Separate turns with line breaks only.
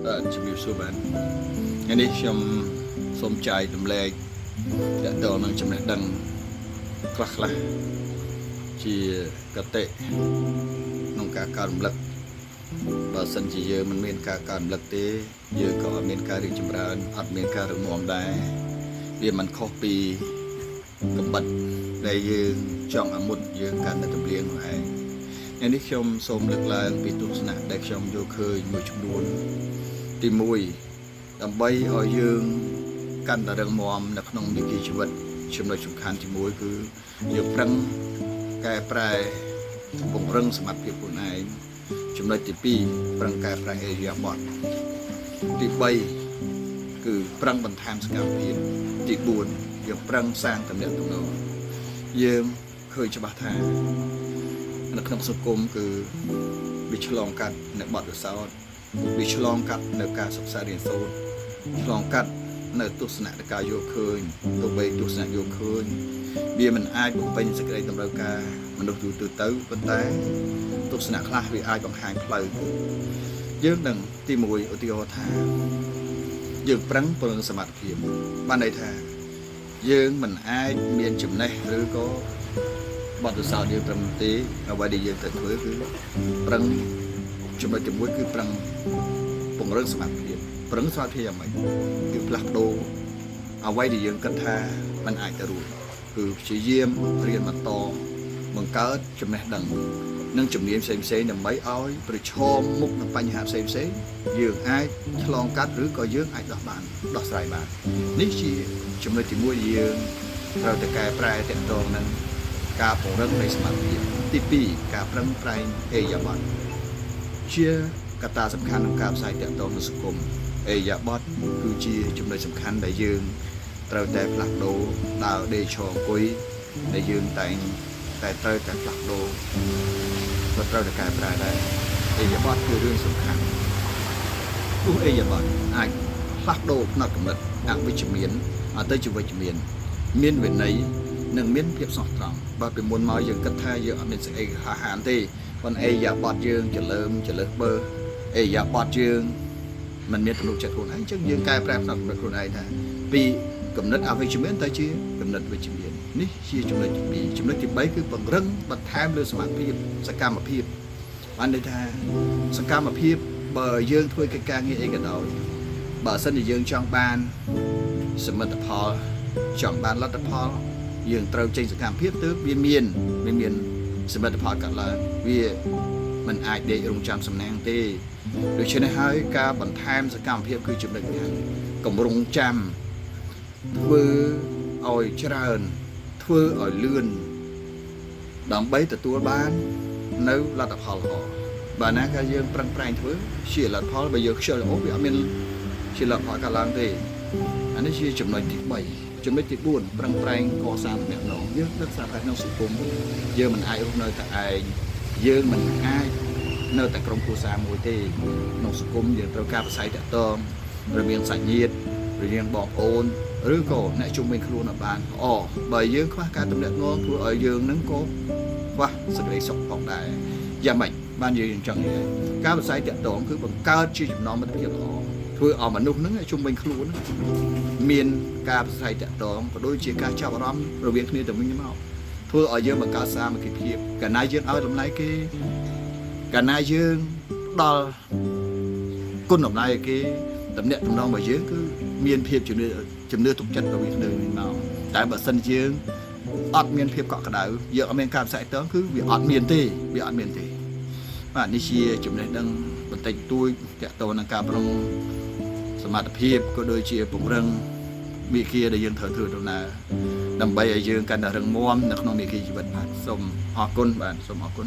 ជំរាបសួរបាទថ្ងៃនេះខ្ញុំសូមចែករំលែកទាក់ទងនឹងចំណេះដឹងខ្លះជាកតេក្នុងការកើតរំលឹកបើសិនជាយើងមិនមានការកើតរំលឹកទេយើងក៏អត់មានការរីកចម្រើនអត់មានការរឹងមាំដែរវាមិនខុសពីកំបិតដែលយើងចង់អាមុតយើងកាន់តែទម្លៀងនោះឯងថ្ងៃនេះខ្ញុំសូមលើកឡើងពីទស្សនៈដែលខ្ញុំយកឃើញមួយចំនួនទី1ដើម្បីឲ្យយើងកាន់តែរឹងមាំនៅក្នុងវិถีជីវិតចំណុចសំខាន់ទី1គឺយើងប្រឹងកែប្រែពង្រឹងសមត្ថភាពខ្លួនឯងចំណុចទី2ប្រឹងកែប្រែអេរិយាបថទី3គឺប្រឹងបន្ថែមសកម្មភាពទី4យើងប្រឹងសាងទំនាក់ទំនងយើងឃើញច្បាស់ថានៅក្នុងសង្គមគឺវាឆ្លងកាត់នៅបទពិសោធន៍វាឆ្លងកាត់នៅការសិក្សារៀនសូត្រឆ្លងកាត់នៅទស្សនៈការយកឃើញទោះបីទស្សនៈយកឃើញវាមិនអាចបំពេញសេចក្តីតម្រូវការមនុស្សទូទៅប៉ុន្តែទស្សនៈខ្លះវាអាចបង្ហាញផ្លូវយើងនឹងទី1ឧទាហរណ៍ថាយើងប្រឹងពង្រឹងសមត្ថភាពបានន័យថាយើងមិនអាចមានចំណេះឬក៏បទពិសោធន៍យើងត្រឹមទេអ្វីដែលយើងត្រូវធ្វើគឺប្រឹងចំណុចទី1គឺប្រឹងពង្រឹងសមត្ថភាពប្រឹងសមត្ថភាពយ៉ាងម៉េចគឺផ្លាស់ប្ដូរអ្វីដែលយើងគិតថាมันអាចទៅរួចគឺព្យាយាមរៀនបន្តបង្កើតចំណេះដឹងនិងជំនាញផ្សេងៗដើម្បីឲ្យប្រឈមមុខនឹងបញ្ហាផ្សេងៗយើងអាចឆ្លងកាត់ឬក៏យើងអាចដោះស្រាយបាននេះជាចំណុចទី1យើងត្រូវតែកែប្រែទាក់ទងនឹងការពង្រឹងនៃសមត្ថភាពទី2ការប្រឹងប្រែងអេរិយាបថជាកត្តាសំខាន់ក្នុងការផ្សាយទាក់ទងនឹងសង្គមអេរិយាបថគឺជាចំណុចសំខាន់ដែលយើងត្រូវតែផ្លាស់ប្ដូរដើរដេកឈរអង្គុយដែលយើងតែត្រូវតែផ្លាស់ប្ដូរក៏ត្រូវតែកែប្រែដែរអេរិយាបថគឺរឿងសំខាន់ទោះអេរិយាបថអាចផ្លាស់ប្ដូរផ្នត់គំនិតអវិជ្ជមានទៅជាវិជ្ជមានមានវិន័យនិងមានភាពស្មោះត្រង់បើពីមុនមកយើងគិតថាយើងអត់មានសេចក្តីហាហានទេប៉ុន្តែអេរិយាបថយើងចលើសបើអេរិយាបថយើងមិនមានទំនុកចិត្តខ្លួនឯងអញ្ចឹងយើងកែប្រែផ្នត់គំនិតខ្លួនឯងថាពីគំនិតអវិជ្ជមានទៅជាគំនិតវិជ្ជមាននេះជាចំណុចទី2ចំណុចទី3គឺពង្រឹងបន្ថែមលើសមត្ថភាពសកម្មភាពបានន័យថាសកម្មភាពបើយើងធ្វើកិច្ចការងារអីក៏ដោយបើសិនជាយើងចង់បានសមិទ្ធផលចង់បានលទ្ធផលយើងត្រូវចេញសកម្មភាពទើបវាមានសមិទ្ធផលកើតឡើងវាមិនអាចដេករងចាំសំណាងទេដូច្នេះហើយការបន្ថែមសកម្មភាពគឺចំណុចសំខាន់កម្រងចាំធ្វើឲ្យច្រើនធ្វើឲ្យលឿនដើម្បីទទួលបាននៅលទ្ធផលល្អបើណាក៏យើងប្រឹងប្រែងធ្វើជាលទ្ធផលបើយើងខ្ជិលអូវាអត់មានជាលទ្ធផលកើតឡើងទេអានេះជាចំណុចទី3ចំណុចទី4ប្រឹងប្រែងកសាងទំនាក់ទំនងយើងដឹកសារក្នុងសង្គមយើងមិនអាចរស់នៅតែឯងយើងមិនអាចនៅតែក្រុមគ្រួសារមួយទេក្នុងសង្គមយើងត្រូវការផ្ស័យតាក់ទងរវាងសាច់ញាតិរវាងបងប្អូនឬក៏អ្នកជុំវិញខ្លួនឲ្យបានល្អបើយើងខ្វះការទំនាក់ទំនងធ្វើឲ្យយើងនឹងក៏ខ្វះសេចក្តីសុខផងដែរយ៉ាងម៉េចបានយើងចង់និយាយការផ្ស័យតាក់ទងគឺបង្កើតជាចំណងមិត្តភាពល្អធ្វើឲ្យមនុស្សនឹងជុំវិញខ្លួនមានការផ្ស័យតាក់ទងក៏ដូចជាការចាប់អារម្មណ៍រវាងគ្នាទៅវិញទៅមកធ្វើឲ្យយើងបង្កើតសាមគ្គីភាពកាលណាយើងឲ្យតម្លៃគេកាលណាយើងផ្ដល់គុណតម្លៃឲ្យគេតំណាក់តំណងរបស់យើងគឺមានភាពជំនឿទុកចិត្តរវាងគ្នាមកតែបើសិនយើងអត់មានភាពកក់ក្ដៅយើងអត់មានការផ្សាយតងគឺវាអត់មានទេបាទនេះជាចំណេះដឹងបន្តិចតួចទាក់ទងនឹងការប្រឹងសមត្ថភាពក៏ដូចជាពង្រឹងវិគៀដែលយើងត្រូវធ្វើដំណើរដើម្បីឲ្យយើងកាន់តែរឹងមាំនៅក្នុងវិគីជីវិតបាទសូមអរគុណបាទសូមអរគុណ